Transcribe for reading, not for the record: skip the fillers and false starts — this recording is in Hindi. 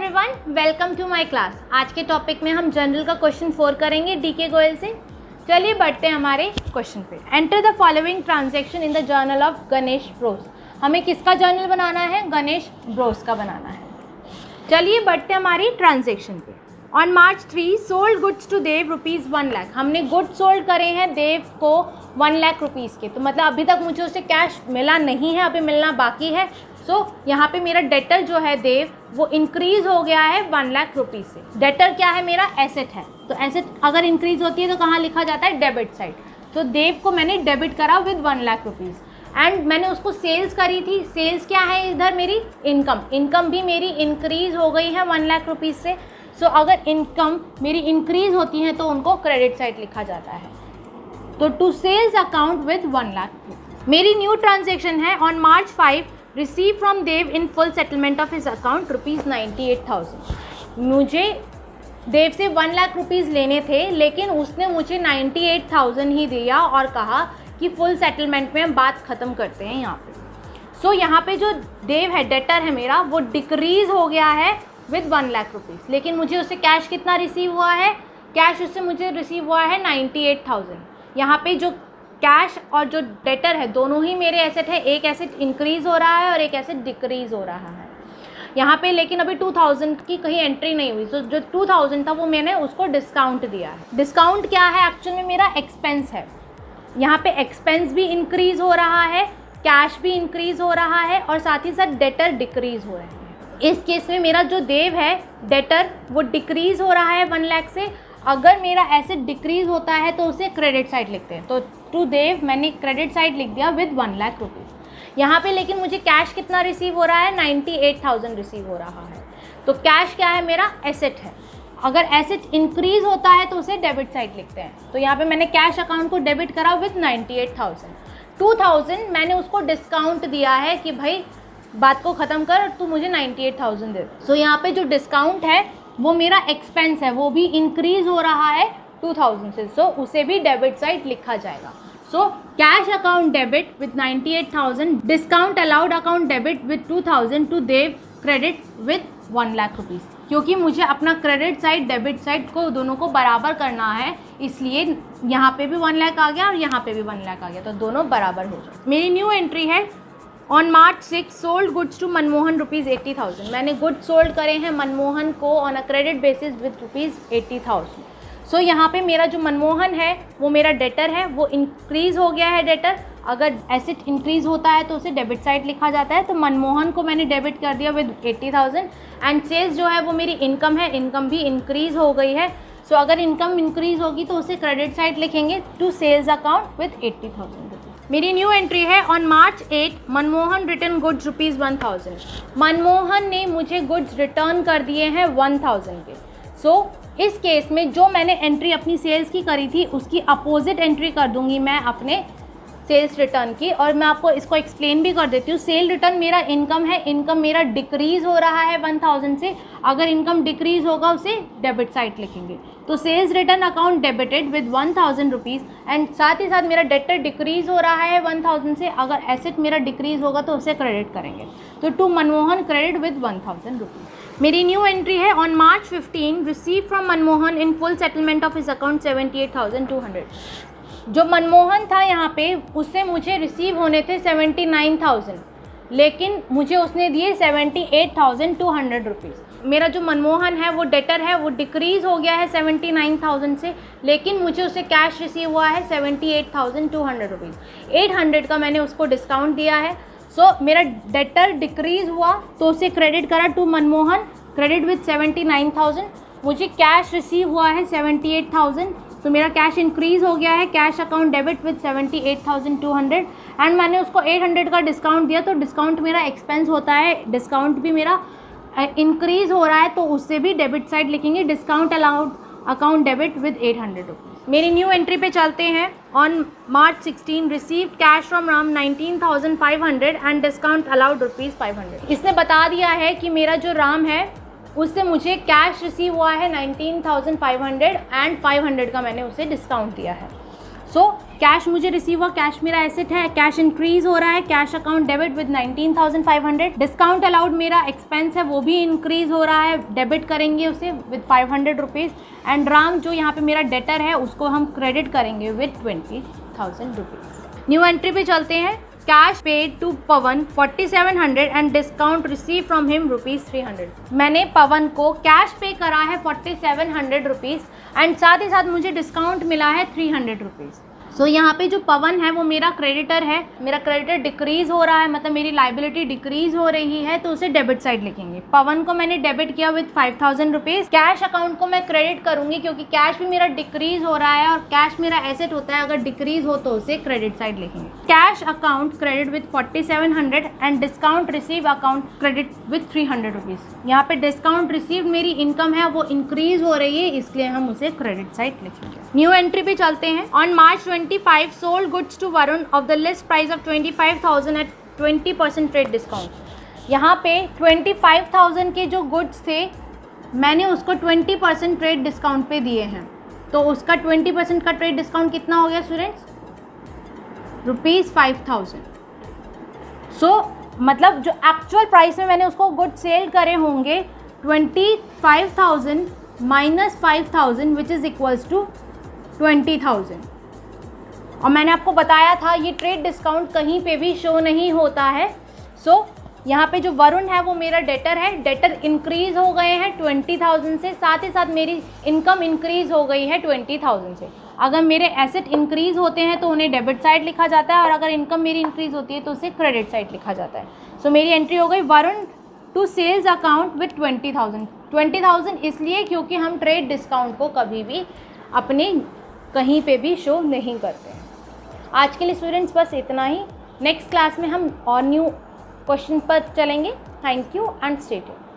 Everyone, welcome to my class. आज के टॉपिक में हम जनरल का क्वेश्चन 4 करेंगे डीके गोयल से। चलिए बढ़ते हैं हमारे क्वेश्चन पे। Enter the following transaction in the journal of Ganesh Bros. हमें किसका जर्नल बनाना है? गणेश ब्रोस का बनाना है। चलिए बढ़ते हैं हमारी ट्रांजैक्शन पे। On March 3 sold goods to Dev ₹1 lakh. हमने गुड्स सोल्ड करे हैं देव को 1 लाख रुपीज़ के। तो मतलब अभी तक मुझे उससे कैश मिला नहीं है, अभी मिलना बाकी है। सो यहाँ पे मेरा डेटर जो है देव वो इंक्रीज़ हो गया है 1 लाख रुपीज़ से। डेटर क्या है? मेरा एसेट है। तो एसेट अगर इंक्रीज़ होती है तो कहाँ लिखा जाता है? Debit side. तो देव को मैंने डेबिट करा विद 1 लाख रुपीज़ एंड मैंने उसको सेल्स करी थी। सेल्स क्या है इधर? मेरी इनकम। इनकम भी मेरी इंक्रीज़ हो गई है 1 लाख रुपीज़ से। सो अगर इनकम मेरी इंक्रीज़ होती है तो उनको क्रेडिट साइड लिखा जाता है। तो to sales account with 1 lakh. मेरी न्यू ट्रांजेक्शन है on March 5 receive from Dev in full settlement of his account ₹98,000। मुझे देव से 1 लाख रुपीज़ लेने थे, लेकिन उसने मुझे 98,000 ही दिया और कहा कि फुल सेटलमेंट में हम बात ख़त्म करते हैं यहाँ पे। सो यहाँ पे जो देव है, डेटर है मेरा, वो डिक्रीज़ हो गया है विद 1 लाख रुपीज़। लेकिन मुझे उससे कैश कितना रिसीव हुआ है? कैश उससे मुझे रिसीव हुआ है 98,000। यहाँ पे जो कैश और जो डेटर है दोनों ही मेरे एसेट है। एक एसेट इंक्रीज़ हो रहा है और एक एसेट डिक्रीज़ हो रहा है यहाँ पे। लेकिन अभी 2000 की कहीं एंट्री नहीं हुई। तो जो 2000 था वो मैंने उसको डिस्काउंट दिया है। डिस्काउंट क्या है? एक्चुअल में मेरा एक्सपेंस है। यहाँ पे एक्सपेंस भी इंक्रीज़ हो रहा है, कैश भी इंक्रीज़ हो रहा है और साथ ही साथ डेटर डिक्रीज़ हो रहे हैं। इस केस में मेरा जो देव है डेटर वो डिक्रीज़ हो रहा है 1 लाख से। अगर मेरा एसेट डिक्रीज़ होता है तो उसे क्रेडिट साइड लिखते हैं। तो टू देव मैंने क्रेडिट साइड लिख दिया विद 1 लाख रुपीज़ यहाँ पे। लेकिन मुझे कैश कितना रिसीव हो रहा है? 98,000 रिसीव हो रहा है। तो कैश क्या है? मेरा एसेट है। अगर एसेट इंक्रीज़ होता है तो उसे डेबिट साइड लिखते हैं। तो यहाँ पे मैंने कैश अकाउंट को डेबिट करा विद 98,000। 2,000 मैंने उसको डिस्काउंट दिया है कि भाई बात को ख़त्म कर, तू मुझे 98,000 दे। सो यहाँ पे जो डिस्काउंट है वो मेरा एक्सपेंस है, वो भी इंक्रीज़ हो रहा है 2000 से। सो उसे भी डेबिट साइड लिखा जाएगा। So cash account debit with 98,000, discount allowed account debit with 2000 to Dev credit with 1 lakh rupees. क्योंकि मुझे अपना क्रेडिट साइड डेबिट साइड को दोनों को बराबर करना है, इसलिए यहाँ पे भी 1 लाख आ गया और यहाँ पे भी 1 लाख आ गया, तो दोनों बराबर हो जाए। मेरी न्यू एंट्री है on March 6 sold goods to Manmohan ₹80,000। मैंने गुड्स सोल्ड करे हैं मनमोहन को on a credit basis with ₹80,000। So यहाँ पे मेरा जो मनमोहन है वो मेरा डेटर है, वो इंक्रीज़ हो गया है डेटर। अगर एसेट इंक्रीज़ होता है तो उसे डेबिट साइड लिखा जाता है। तो मनमोहन को मैंने डेबिट कर दिया विद 80,000 एंड सेल्स जो है वो मेरी इनकम है, इनकम भी इंक्रीज़ हो गई है। सो अगर इनकम इंक्रीज़ होगी तो उसे क्रेडिट साइड लिखेंगे टू सेल्स अकाउंट विद 80,000। मेरी न्यू एंट्री है on March 8 Manmohan return goods ₹1000। Manmohan ने मुझे गुड्स रिटर्न कर दिए हैं 1000 के। सो इस केस में जो मैंने एंट्री अपनी सेल्स की करी थी उसकी अपोजिट एंट्री कर दूंगी मैं अपने सेल्स रिटर्न की। और मैं आपको इसको एक्सप्लेन भी कर देती हूँ। सेल रिटर्न मेरा इनकम है, इनकम मेरा डिक्रीज़ हो रहा है 1000 से। अगर इनकम डिक्रीज़ होगा उसे डेबिट साइड लिखेंगे। तो sales return account debited with 1000 rupees and साथ ही साथ मेरा डेटर डिक्रीज़ हो रहा है 1000 से। अगर एसेट मेरा डिक्रीज़ होगा तो उसे क्रेडिट करेंगे। तो to Manmohan credit with 1000 rupees. मेरी न्यू एंट्री है on March 15 receive from Manmohan in full settlement of his account 78,200। जो मनमोहन था यहाँ पे उससे मुझे रिसीव होने थे 79,000, लेकिन मुझे उसने दिए 78,200 रुपीज़। मेरा जो मनमोहन है वो डेटर है, वो डिक्रीज़ हो गया है 79,000 से, लेकिन मुझे उससे कैश रिसीव हुआ है 78,200 रुपीज़। 800 का मैंने उसको डिस्काउंट दिया है। सो मेरा डेटर डिक्रीज़ हुआ तो उसे क्रेडिट करा टू मनमोहन क्रेडिट विद 79,000। मुझे कैश रिसीव हुआ है 78,000। सो मेरा कैश इंक्रीज़ हो गया है, cash account debit with 78,200 and मैंने उसको 800 का डिस्काउंट दिया। तो डिस्काउंट मेरा एक्सपेंस होता है, डिस्काउंट भी मेरा इंक्रीज़ हो रहा है तो उससे भी डेबिट साइड लिखेंगे discount allowed account debit with 800 rupees. मेरी न्यू एंट्री पे चलते हैं। On March 16 received cash from Ram 19,500 and discount allowed ₹500। इसने बता दिया है कि मेरा जो राम है उससे मुझे कैश रिसीव हुआ है 19,500 एंड 500 का मैंने उसे डिस्काउंट दिया है। सो कैश मुझे रिसीव हुआ, कैश मेरा एसेट है, कैश इंक्रीज हो रहा है, cash account debit with 19,500। Discount allowed मेरा एक्सपेंस है वो भी इंक्रीज हो रहा है, डेबिट करेंगे उसे विद 500 रुपीज़। एंड राम जो यहाँ पे मेरा डेटर है उसको हम क्रेडिट करेंगे विद 20,000 रुपीज़। न्यू एंट्री पे चलते हैं। Cash paid to Pawan 4700 and discount receive from him ₹300। मैंने पवन को कैश पे करा है 4700 रुपीज़ एंड साथ ही साथ मुझे डिस्काउंट मिला है 300 रुपीज़। सो यहाँ पे जो पवन है वो मेरा क्रेडिटर है, मेरा क्रेडिटर डिक्रीज़ हो रहा है, मतलब मेरी लाइबिलिटी डिक्रीज़ हो रही है, तो उसे डेबिट साइड लिखेंगे। पवन को मैंने डेबिट किया विद 5,000 रुपीज़। कैश अकाउंट को मैं क्रेडिट करूँगी क्योंकि कैश भी मेरा डिक्रीज़ हो रहा है और कैश मेरा एसेट होता है, अगर डिक्रीज़ हो तो उसे क्रेडिट साइड लिखेंगे। Cash account credit with 4700 and discount receive account credit with 300 rupees. यहाँ पे डिस्काउंट रिसीव मेरी इनकम है वो इंक्रीज़ हो रही है, इसलिए हम उसे क्रेडिट साइड लिखेंगे। न्यू एंट्री पे चलते हैं। On March 25 sold goods to Varun of the list price of 25,000 at 20% trade discount. यहाँ पे 25,000 के जो गुड्स थे मैंने उसको 20% ट्रेड डिस्काउंट पे दिए हैं, तो उसका 20% का ट्रेड डिस्काउंट कितना हो गया स्टूडेंट्स? ₹5,000। सो मतलब जो एक्चुअल प्राइस में मैंने उसको गुड सेल करे होंगे 25,000 minus 5,000 which is equals to 20,000। और मैंने आपको बताया था ये ट्रेड डिस्काउंट कहीं पे भी शो नहीं होता है। सो यहाँ पे जो वरुण है वो मेरा डेटर है, डेटर इंक्रीज़ हो गए हैं 20,000 से, साथ ही साथ मेरी इनकम इंक्रीज़ हो गई है 20,000 से। अगर मेरे एसेट इंक्रीज़ होते हैं तो उन्हें डेबिट साइड लिखा जाता है और अगर इनकम मेरी इंक्रीज़ होती है तो उसे क्रेडिट साइड लिखा जाता है। सो मेरी एंट्री हो गई Varun to sales account with 20,000। 20,000 इसलिए क्योंकि हम ट्रेड डिस्काउंट को कभी भी अपने कहीं पे भी शो नहीं करते हैं। आज के लिए स्टूडेंट्स बस इतना ही। नेक्स्ट क्लास में हम और न्यू क्वेश्चन पर चलेंगे। Thank you and stay tuned.